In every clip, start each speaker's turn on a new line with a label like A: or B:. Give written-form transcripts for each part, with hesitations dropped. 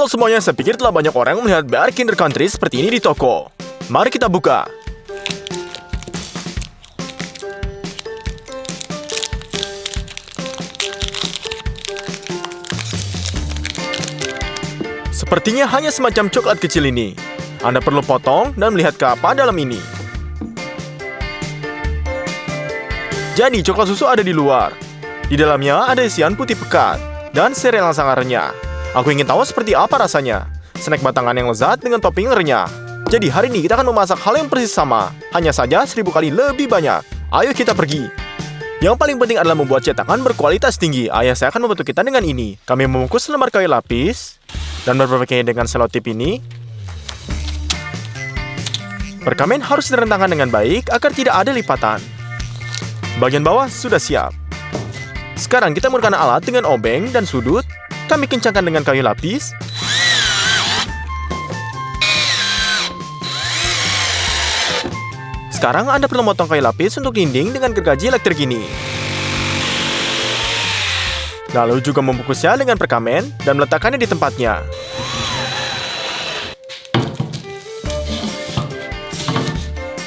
A: Halo semuanya, saya pikir telah banyak orang melihat bar Kinder Country seperti ini di toko. Mari kita buka. Sepertinya hanya semacam coklat kecil ini. Anda perlu potong dan melihat ke apa dalam ini. Jadi, coklat susu ada di luar. Di dalamnya ada isian putih pekat dan sereal yang sangat renyah. Aku ingin tahu seperti apa rasanya. Snack batangan yang lezat dengan topping renyah. Jadi hari ini kita akan memasak hal yang persis sama, hanya saja 1000 kali lebih banyak. Ayo kita pergi. Yang paling penting adalah membuat cetakan berkualitas tinggi. Ayah saya akan membantu kita dengan ini. Kami membungkus lembar kayu lapis dan berpakaian dengan selotip ini. Perkamen harus direntangkan dengan baik agar tidak ada lipatan. Bagian bawah sudah siap. Sekarang kita menggunakan alat dengan obeng dan sudut. Kami kencangkan dengan kayu lapis. Sekarang Anda perlu memotong kayu lapis untuk dinding dengan gergaji elektrik ini. Lalu juga membungkusnya dengan perkamen dan meletakkannya di tempatnya.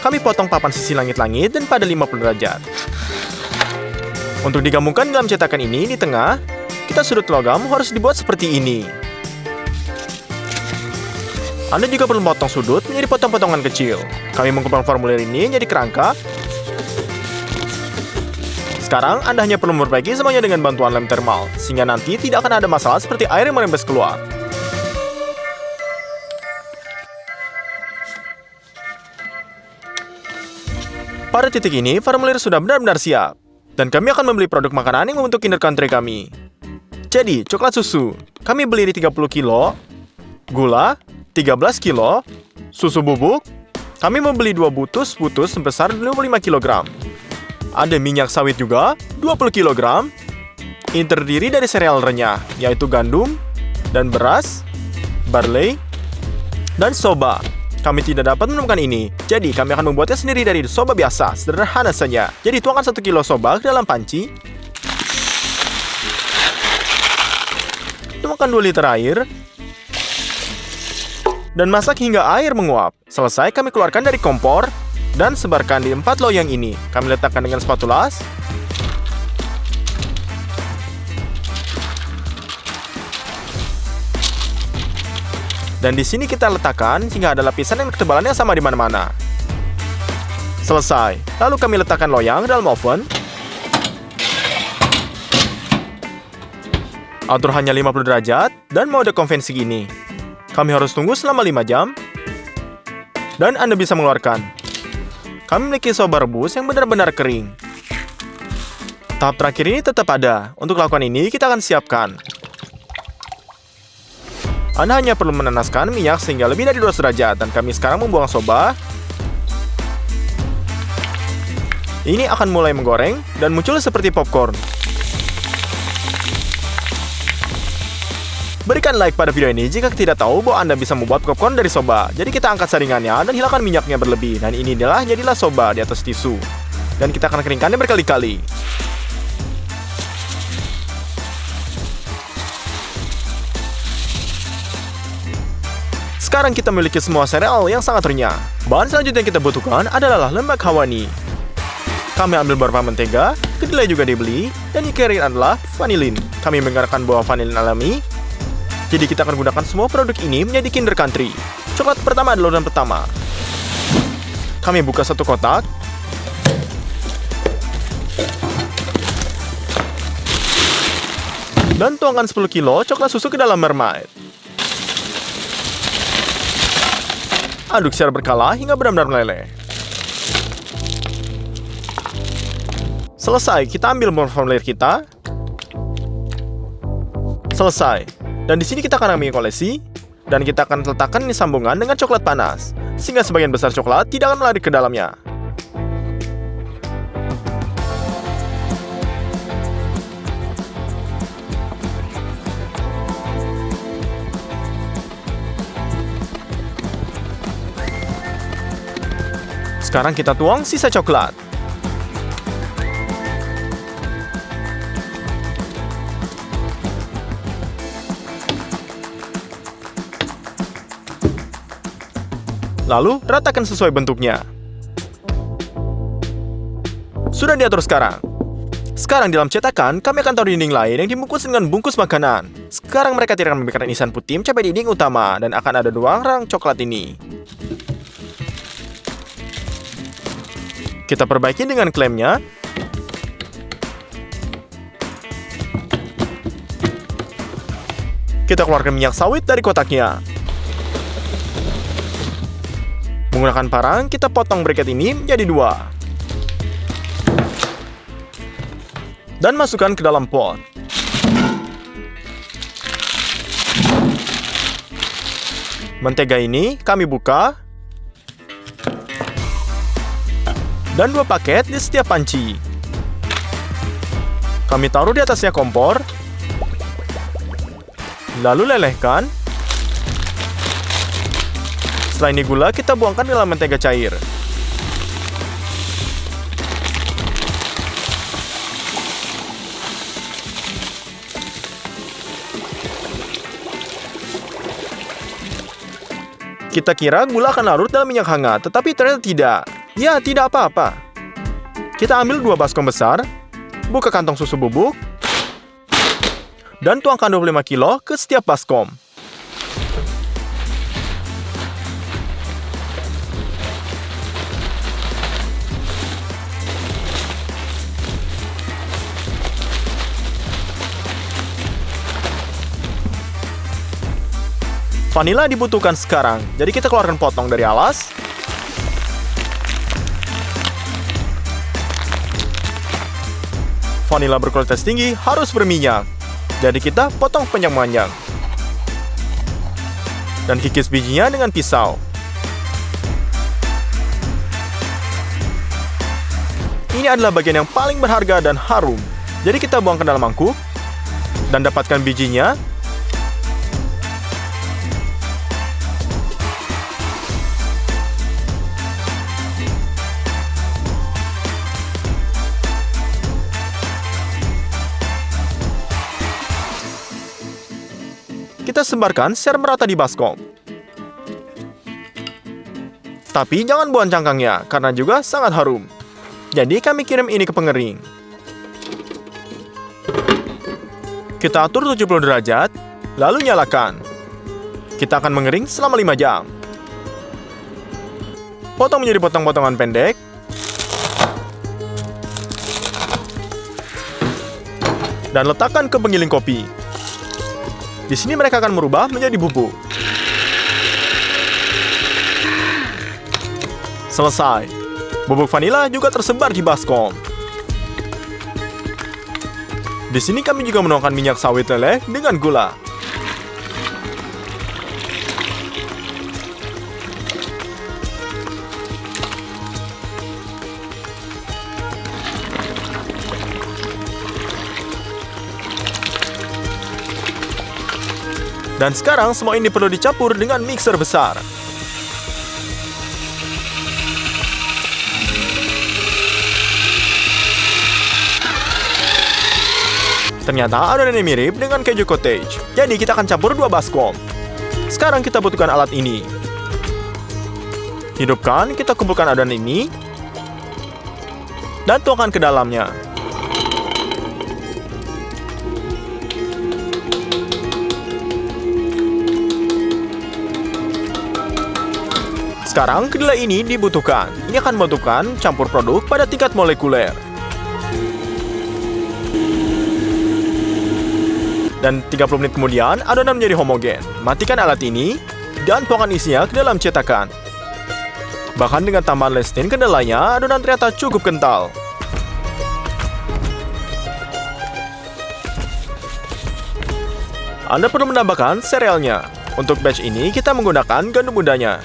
A: Kami potong papan sisi langit-langit dan pada 50 derajat. Untuk digabungkan dalam cetakan ini di tengah, kita sudut logam harus dibuat seperti ini. Anda juga perlu memotong sudut menjadi potong-potongan kecil. Kami mengubah formulir ini menjadi kerangka. Sekarang Anda hanya perlu memperbaiki semuanya dengan bantuan lem termal, sehingga nanti tidak akan ada masalah seperti air yang merembes keluar. Pada titik ini, formulir sudah benar-benar siap. Dan kami akan membeli produk makanan yang membentuk Kinder Country kami. Jadi, coklat susu, kami beli di 30 kilo, gula, 13 kilo, susu bubuk, kami membeli 2 butus sebesar 25 kg. Ada minyak sawit juga, 20 kg. Ini terdiri dari sereal renyah, yaitu gandum, dan beras, barley, dan soba. Kami tidak dapat menemukan ini, jadi kami akan membuatnya sendiri dari soba biasa, sederhana saja. Jadi tuangkan 1 kilo soba ke dalam panci. Tuangkan 2 liter air. Dan masak hingga air menguap. Selesai, kami keluarkan dari kompor dan sebarkan di 4 loyang ini. Kami letakkan dengan spatula. Dan di sini kita letakkan hingga ada lapisan yang ketebalannya sama di mana-mana. Selesai. Lalu kami letakkan loyang dalam oven. Atur hanya 50 derajat dan mode konvensi gini. Kami harus tunggu selama 5 jam. Dan Anda bisa mengeluarkan. Kami memiliki soba rebus yang benar-benar kering. Tahap terakhir ini tetap ada. Untuk lakukan ini, kita akan siapkan. Anda hanya perlu menanaskan minyak sehingga lebih dari 200 derajat. Dan kami sekarang membuang soba. Ini akan mulai menggoreng dan muncul seperti popcorn. Berikan like pada video ini jika tidak tahu bahwa Anda bisa membuat popcorn dari soba. Jadi kita angkat saringannya dan hilangkan minyaknya berlebih. Dan ini adalah jadilah soba di atas tisu. Dan kita akan keringkannya berkali-kali. Sekarang kita memiliki semua sereal yang sangat renyah. Bahan selanjutnya yang kita butuhkan adalah lemak hawani. Kami ambil beberapa mentega, kedelai juga dibeli, dan yang kering adalah vanilin. Kami menggunakan buah vanilin alami. Jadi kita akan gunakan semua produk ini menjadi Kinder Country. Coklat pertama adalah urutan pertama. Kami buka satu kotak. Dan tuangkan 10 kilo coklat susu ke dalam mermaid. Aduk secara berkala hingga benar-benar meleleh. Selesai, kita ambil formulir kita. Selesai. Dan di sini kita akan ambil kolesi. Dan kita akan letakkan ini sambungan dengan coklat panas. Sehingga sebagian besar coklat tidak akan melari ke dalamnya. Sekarang kita tuang sisa coklat. Lalu, ratakan sesuai bentuknya. Sudah diatur sekarang. Sekarang dalam cetakan, kami akan taruh dinding lain yang dibungkus dengan bungkus makanan. Sekarang mereka tidak akan memberikan isian putih mencapai dinding utama, dan akan ada 2 rang coklat ini. Kita perbaiki dengan klemnya. Kita keluarkan minyak sawit dari kotaknya. Menggunakan parang, kita potong briket ini menjadi 2. Dan masukkan ke dalam pot. Mentega ini kami buka. Dan 2 paket di setiap panci. Kami taruh di atasnya kompor. Lalu lelehkan. Setelah ini gula kita buangkan ke dalam mentega cair. Kita kira gula akan larut dalam minyak hangat, tetapi ternyata tidak. Ya, tidak apa-apa. Kita ambil 2 baskom besar, buka kantong susu bubuk, dan tuangkan 25 kilo ke setiap baskom. Vanila dibutuhkan sekarang, jadi kita keluarkan potong dari alas. Vanila berkualitas tinggi harus berminyak, jadi kita potong panjang-panjang. Dan kikis bijinya dengan pisau. Ini adalah bagian yang paling berharga dan harum, jadi kita buang ke dalam mangkuk dan dapatkan bijinya. Kita sebarkan secara merata di baskom. Tapi jangan buang cangkangnya, karena juga sangat harum. Jadi kami kirim ini ke pengering. Kita atur 70 derajat, lalu nyalakan. Kita akan mengering selama 5 jam. Potong menjadi potong-potongan pendek. Dan letakkan ke penggiling kopi. Di sini mereka akan merubah menjadi bubuk. Selesai. Bubuk vanila juga tersebar di baskom. Di sini kami juga menuangkan minyak sawit leleh dengan gula. Dan sekarang semua ini perlu dicampur dengan mixer besar. Ternyata adonannya mirip dengan keju cottage. Jadi kita akan campur 2 baskom. Sekarang kita butuhkan alat ini. Hidupkan, kita kumpulkan adonan ini. Dan tuangkan ke dalamnya. Sekarang kedelai ini dibutuhkan. Ini akan membutuhkan campur produk pada tingkat molekuler. Dan 30 menit kemudian adonan menjadi homogen. Matikan alat ini dan tuangkan isinya ke dalam cetakan. Bahkan dengan tambahan lecithin kedelainya, adonan ternyata cukup kental. Anda perlu menambahkan serealnya. Untuk batch ini kita menggunakan gandum mudanya.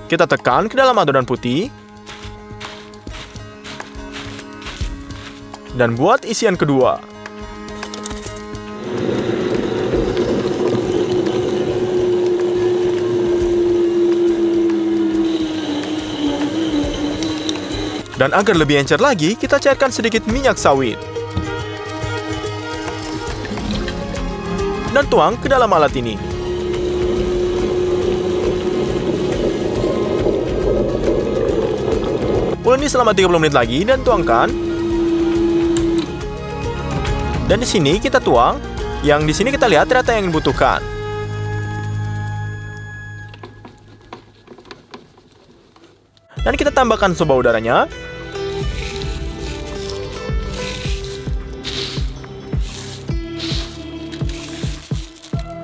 A: Kita tekan ke dalam adonan putih. Dan buat isian kedua. Dan agar lebih encer lagi, kita cairkan sedikit minyak sawit. dan tuang ke dalam alat ini. Uleni selama 30 menit lagi dan tuangkan. Dan di sini kita tuang, yang di sini kita lihat ternyata yang dibutuhkan. Dan kita tambahkan soba udaranya.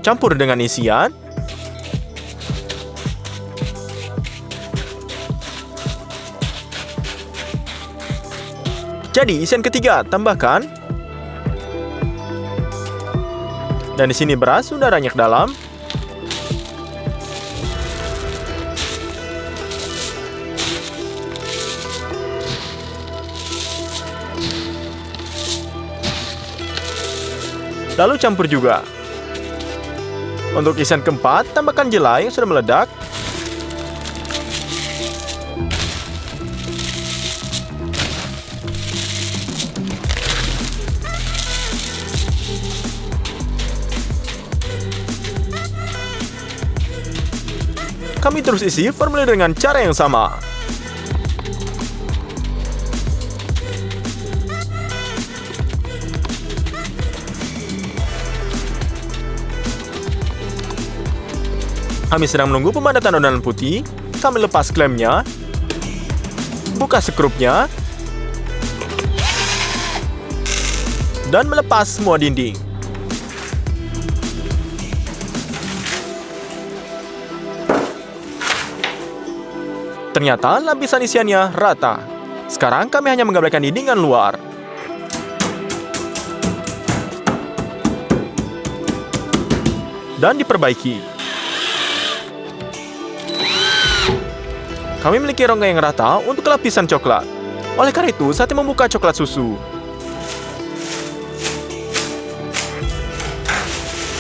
A: Campur dengan isian. Jadi isian ketiga tambahkan. Dan di sini beras sudah ranyak dalam. Lalu campur juga. Untuk isian keempat, tambahkan jelai yang sudah meledak. Kami terus isi formulir dengan cara yang sama. Kami sedang menunggu pemadatan adonan putih. Kami lepas klemnya, buka sekrupnya, dan melepas semua dinding. Ternyata lapisan isiannya rata. Sekarang kami hanya menggabungkan dindingan luar. Dan diperbaiki. Kami memiliki rongga yang rata untuk lapisan coklat. Oleh karena itu, saatnya membuka coklat susu.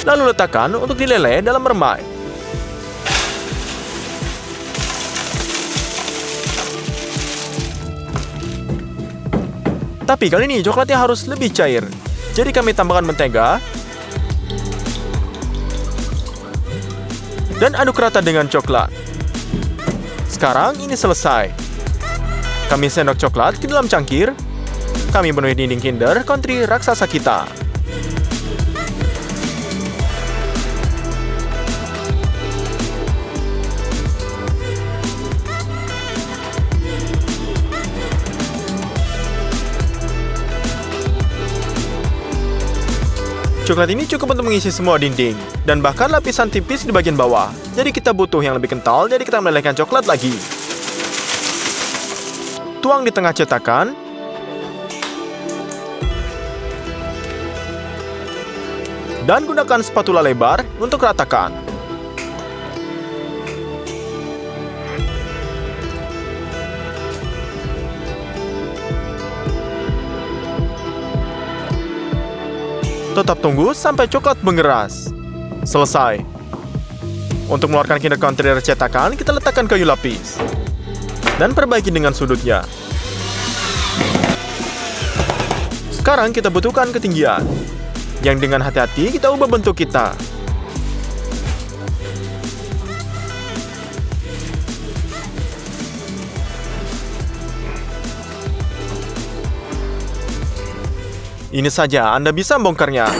A: Lalu letakkan untuk dileleh dalam mermai. Tapi kali ini coklatnya harus lebih cair. Jadi kami tambahkan mentega. Dan aduk rata dengan coklat. Sekarang ini selesai. Kami sendok coklat ke dalam cangkir. Kami penuhi dinding Kinder Country raksasa kita. Coklat ini cukup untuk mengisi semua dinding, dan bahkan lapisan tipis di bagian bawah. Jadi kita butuh yang lebih kental, jadi kita melelehkan coklat lagi. Tuang di tengah cetakan. Dan gunakan spatula lebar untuk ratakan. Tetap tunggu sampai coklat mengeras. Selesai. Untuk mengeluarkan Kinder Country dari cetakan, kita letakkan kayu lapis. Dan perbaiki dengan sudutnya. Sekarang kita butuhkan ketinggian. Yang dengan hati-hati kita ubah bentuk kita. Ini saja, Anda bisa membongkarnya.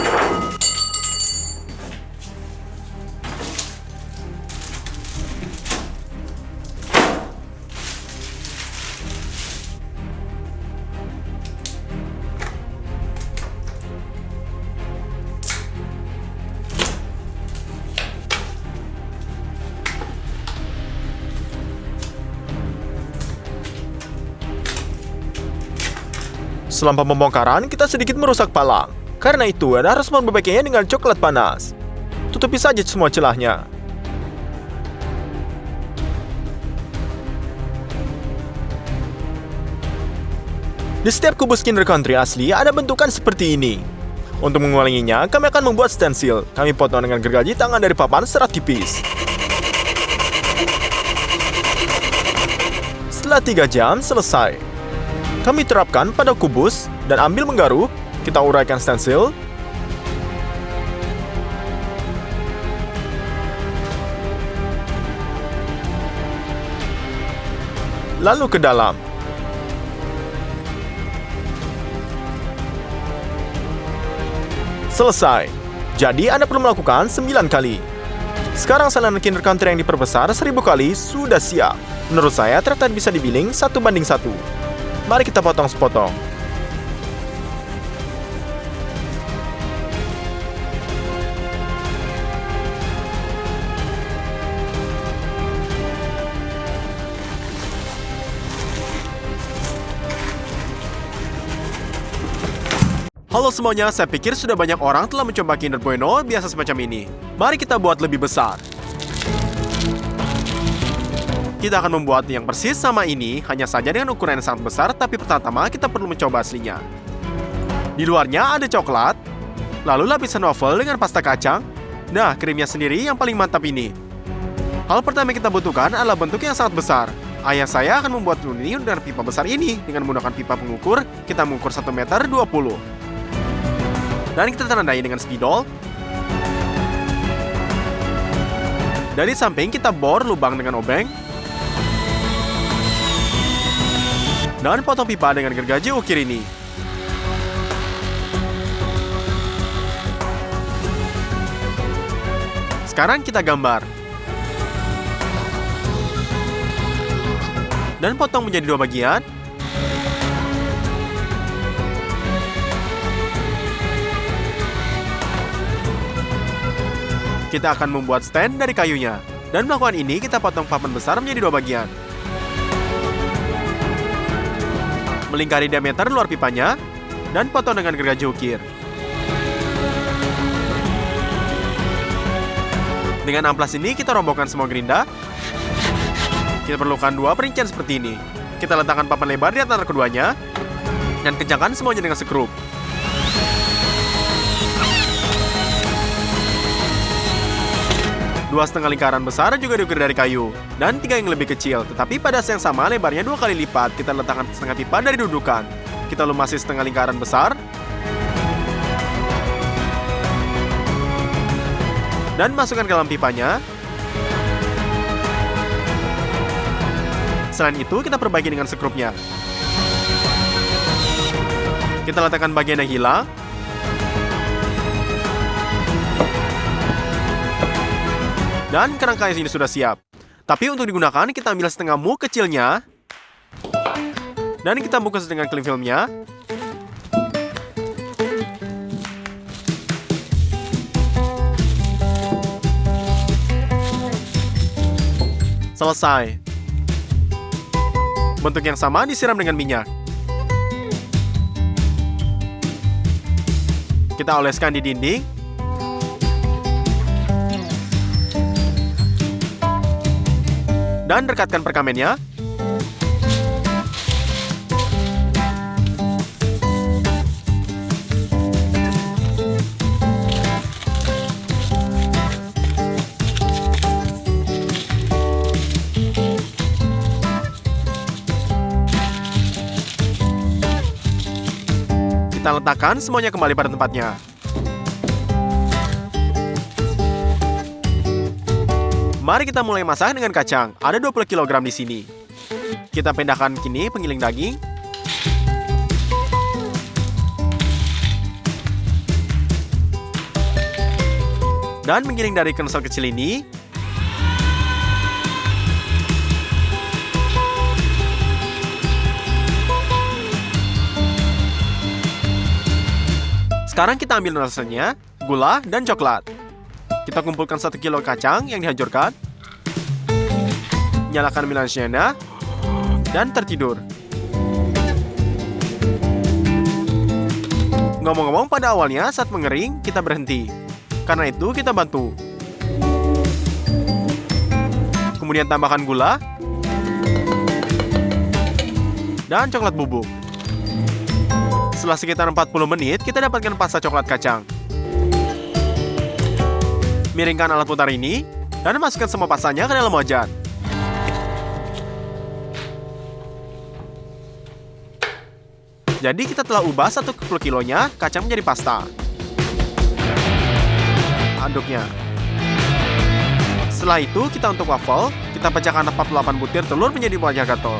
A: Selama pembongkaran, kita sedikit merusak palang. Karena itu, Anda harus memperbaikinya dengan coklat panas. Tutupi saja semua celahnya. Di setiap kubus Kinder Country asli, ada bentukan seperti ini. Untuk mengulanginya, kami akan membuat stensil. Kami potong dengan gergaji tangan dari papan serat tipis. Setelah 3 jam, selesai. Kami terapkan pada kubus dan ambil menggaruk. Kita uraikan stensil. lalu ke dalam. Selesai. Jadi Anda perlu melakukan 9 kali. Sekarang salinan Kinder Country yang diperbesar 1000 kali sudah siap. Menurut saya ternyata bisa dibiling 1:1. Mari kita potong sepotong. Halo semuanya, saya pikir sudah banyak orang telah mencoba Kinder Bueno biasa semacam ini. Mari kita buat lebih besar. Kita akan membuat yang persis sama ini, hanya saja dengan ukuran yang sangat besar, tapi pertama kita perlu mencoba aslinya. Di luarnya ada coklat, lalu lapisan waffle dengan pasta kacang. Nah, krimnya sendiri yang paling mantap ini. Hal pertama yang kita butuhkan adalah bentuk yang sangat besar. Ayah saya akan membuat ini dengan pipa besar ini. Dengan menggunakan pipa pengukur, kita mengukur 1,20 meter. Dan kita tandai dengan spidol. Dari samping kita bor lubang dengan obeng. Dan potong pipa dengan gergaji ukir ini. Sekarang kita gambar. Dan potong menjadi 2 bagian. Kita akan membuat stand dari kayunya. Dan melakukan ini, kita potong papan besar menjadi 2 bagian. Melingkari diameter luar pipanya, dan potong dengan gergaji ukir. Dengan amplas ini, kita robohkan semua gerinda. Kita perlukan 2 perincian seperti ini. Kita letakkan papan lebar di antara keduanya, dan kencangkan semuanya dengan skrup. Dua setengah lingkaran besar juga diukir dari kayu, dan 3 yang lebih kecil, tetapi pada yang sama lebarnya 2 kali lipat. Kita letakkan setengah pipa dari dudukan. Kita lumasi setengah lingkaran besar, dan masukkan ke dalam pipanya. Selain itu, kita perbaiki dengan skrupnya. Kita letakkan bagian yang hilang. Dan kerangka ini sudah siap. Tapi untuk digunakan, kita ambil setengah mu kecilnya. Dan kita bungkus dengan cling filmnya. Selesai. Bentuk yang sama disiram dengan minyak. Kita oleskan di dinding. Dan rekatkan perkamennya. Kita letakkan semuanya kembali pada tempatnya. Mari kita mulai masak dengan kacang. Ada 20 kg di sini. Kita pindahkan kini penggiling daging. Dan menggiling dari kensel kecil ini. Sekarang kita ambil rasanya, gula, dan coklat. Kita kumpulkan 1 kilo kacang yang dihancurkan. Nyalakan melange-nya dan tertidur. Ngomong-ngomong, pada awalnya saat mengering kita berhenti. Karena itu kita bantu. Kemudian tambahkan gula dan coklat bubuk. Setelah sekitar 40 menit, kita dapatkan pasta coklat kacang. Miringkan alat putar ini, dan masukkan semua pastanya ke dalam wajan. Jadi kita telah ubah 1 kilonya kacang menjadi pasta. Aduknya. Setelah itu, kita untuk waffle, kita pecahkan 48 butir telur menjadi wajah gatel.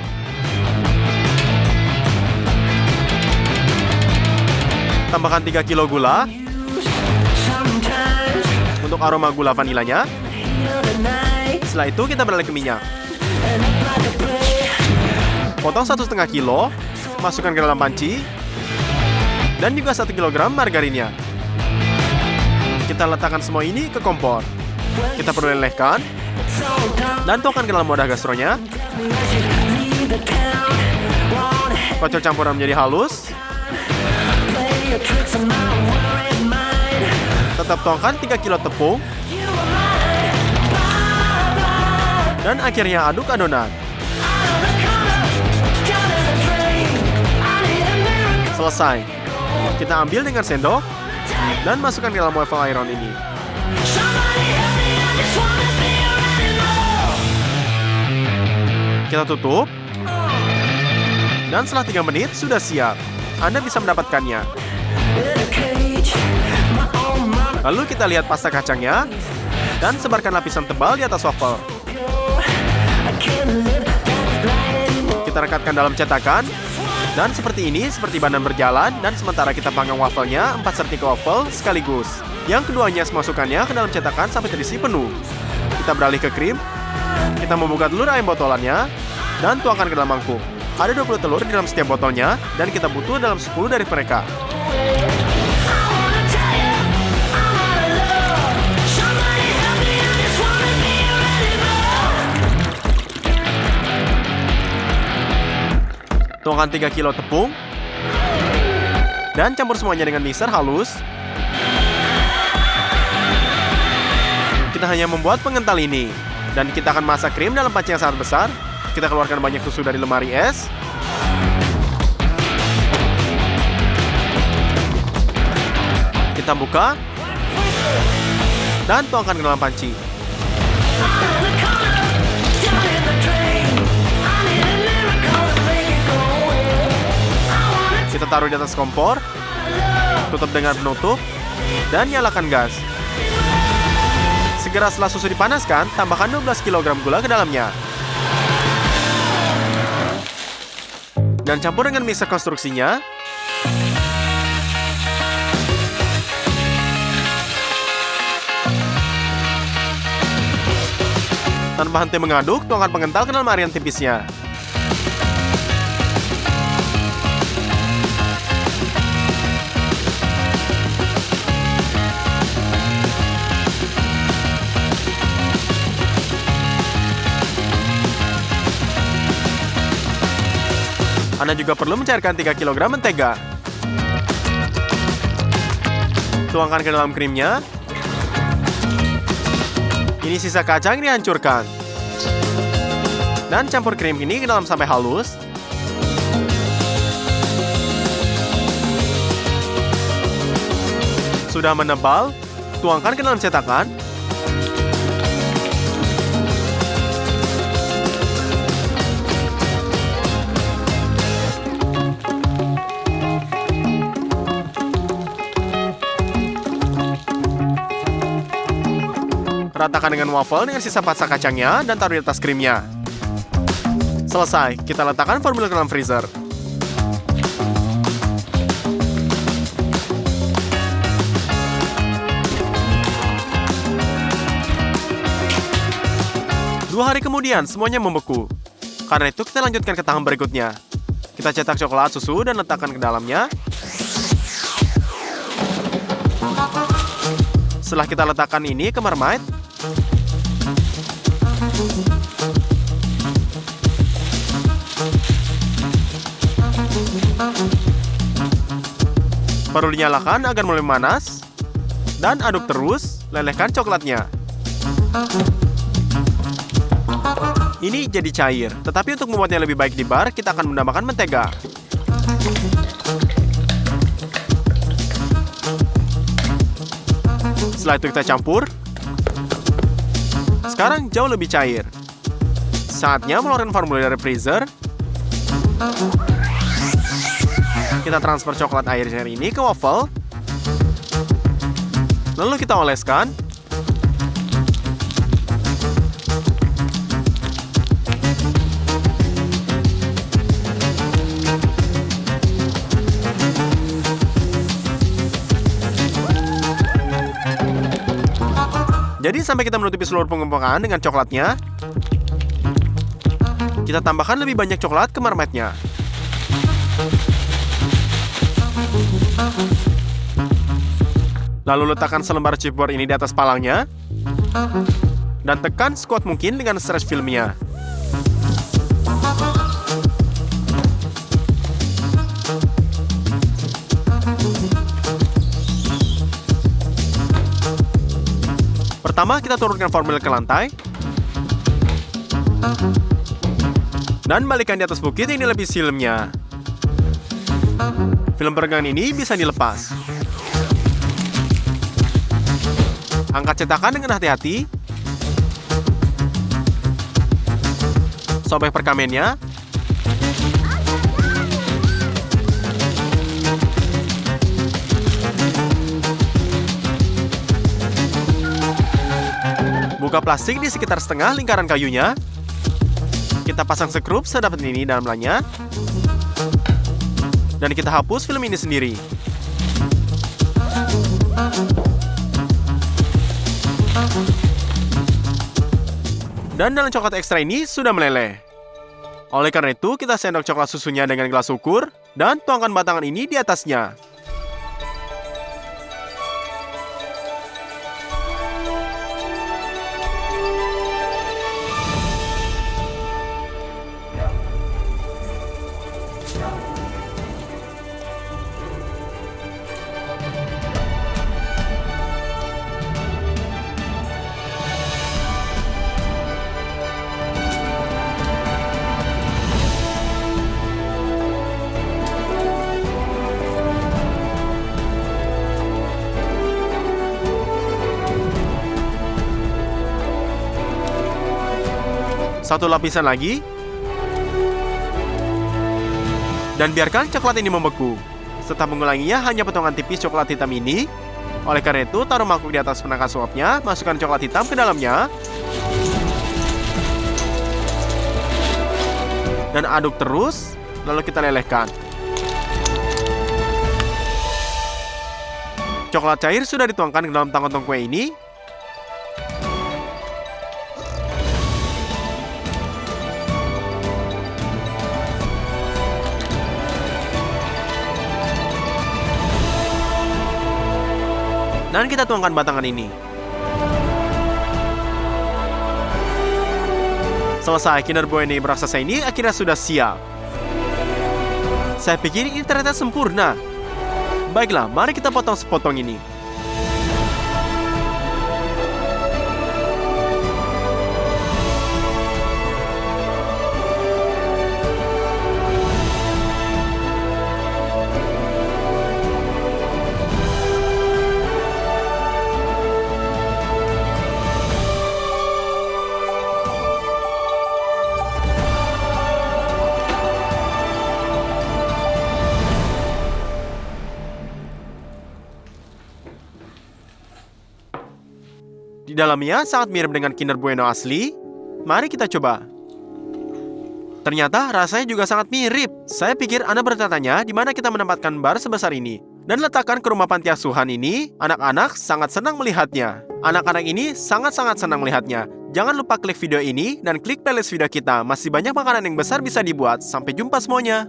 A: Tambahkan 3 kilo gula. Untuk aroma gula vanilanya. Setelah itu kita beralih ke minyak. Potong 1,5 kilo, masukkan ke dalam panci. Dan juga 1 kg margarinnya. Kita letakkan semua ini ke kompor. Kita perlu lelehkan. Dan tuangkan ke dalam wadah gastronya. Kocok campuran menjadi halus. Tetap tuangkan 3 kilo tepung. Dan akhirnya aduk adonan. Selesai. Kita ambil dengan sendok dan masukkan ke dalam waffle iron ini. Kita tutup. Dan setelah 3 menit sudah siap. Anda bisa mendapatkannya. Lalu kita lihat pasta kacangnya dan sebarkan lapisan tebal di atas waffle. Kita rekatkan dalam cetakan. Dan seperti ini, seperti badan berjalan. Dan sementara kita panggang wafelnya 4 sertika waffle sekaligus. Yang keduanya masukkannya ke dalam cetakan sampai terisi penuh. Kita beralih ke krim. Kita membuka telur ayam botolannya dan tuangkan ke dalam mangkuk. Ada 20 telur di dalam setiap botolnya dan kita butuh dalam 10 dari mereka. Tuangkan 3 kilo tepung dan campur semuanya dengan mixer halus. Kita hanya membuat pengental ini dan kita akan masak krim dalam panci yang sangat besar. Kita keluarkan banyak susu dari lemari es. Kita buka dan tuangkan ke dalam panci. Kita taruh di atas kompor, tutup dengan penutup, dan nyalakan gas. Segera setelah susu dipanaskan, tambahkan 12 kg gula ke dalamnya. Dan campur dengan mixer konstruksinya. Tanpa henti mengaduk, tuangkan pengental ke dalam arian tipisnya. Anda juga perlu mencairkan 3 kg mentega. Tuangkan ke dalam krimnya. Ini sisa kacang yang dihancurkan. Dan campur krim ini ke dalam sampai halus. Sudah menebal, tuangkan ke dalam cetakan. Ratakan dengan waffle dengan sisa pasta kacangnya dan taruh di atas krimnya. Selesai, kita letakkan formulir ke dalam freezer. Dua hari kemudian, semuanya membeku. Karena itu, kita lanjutkan ke tahap berikutnya. Kita cetak coklat susu dan letakkan ke dalamnya. Setelah kita letakkan ini ke marmite, baru dinyalakan agar mulai memanas. Dan aduk terus, lelehkan coklatnya. Ini jadi cair, tetapi untuk membuatnya lebih baik di bar, kita akan menambahkan mentega. Setelah itu kita campur. Sekarang jauh lebih cair. Saatnya mengeluarkan formulir dari freezer. Kita transfer coklat airnya ini ke waffle. Lalu kita oleskan. Jadi sampai kita menutupi seluruh pengembangan dengan coklatnya, kita tambahkan lebih banyak coklat ke marmite-nya. Lalu letakkan selembar chipboard ini di atas palangnya, dan tekan sekuat mungkin dengan stretch filmnya. Pertama, kita turunkan formula ke lantai, dan balikkan di atas bukit yang dilapisi filmnya. Film peregangan ini bisa dilepas. Angkat cetakan dengan hati-hati. Sobek perkamennya. Buka plastik di sekitar setengah lingkaran kayunya. Kita pasang sekrup sedapat ini dalamnya. Dan kita hapus film ini sendiri. Dan dalam coklat ekstra ini sudah meleleh. Oleh karena itu, kita sendok coklat susunya dengan gelas ukur dan tuangkan batangan ini di atasnya. Satu lapisan lagi. Dan biarkan coklat ini membeku. Setelah mengulanginya hanya potongan tipis coklat hitam ini. Oleh karena itu, taruh mangkuk di atas penangkas suapnya, masukkan coklat hitam ke dalamnya. Dan aduk terus, lalu kita lelehkan. Coklat cair sudah dituangkan ke dalam tong-tong kue ini. Dan kita tuangkan batangan ini. Selesai, Kinder Bueno raksasa ini akhirnya sudah siap. Saya pikir ini ternyata sempurna. Baiklah, mari kita potong sepotong ini. Di dalamnya sangat mirip dengan Kinder Bueno asli. Mari kita coba. Ternyata rasanya juga sangat mirip. Saya pikir Anda bertanya di mana kita menempatkan bar sebesar ini. Dan letakkan ke rumah panti asuhan ini, anak-anak sangat senang melihatnya. Anak-anak ini sangat-sangat senang melihatnya. Jangan lupa klik video ini dan klik playlist video kita. Masih banyak makanan yang besar bisa dibuat. Sampai jumpa semuanya.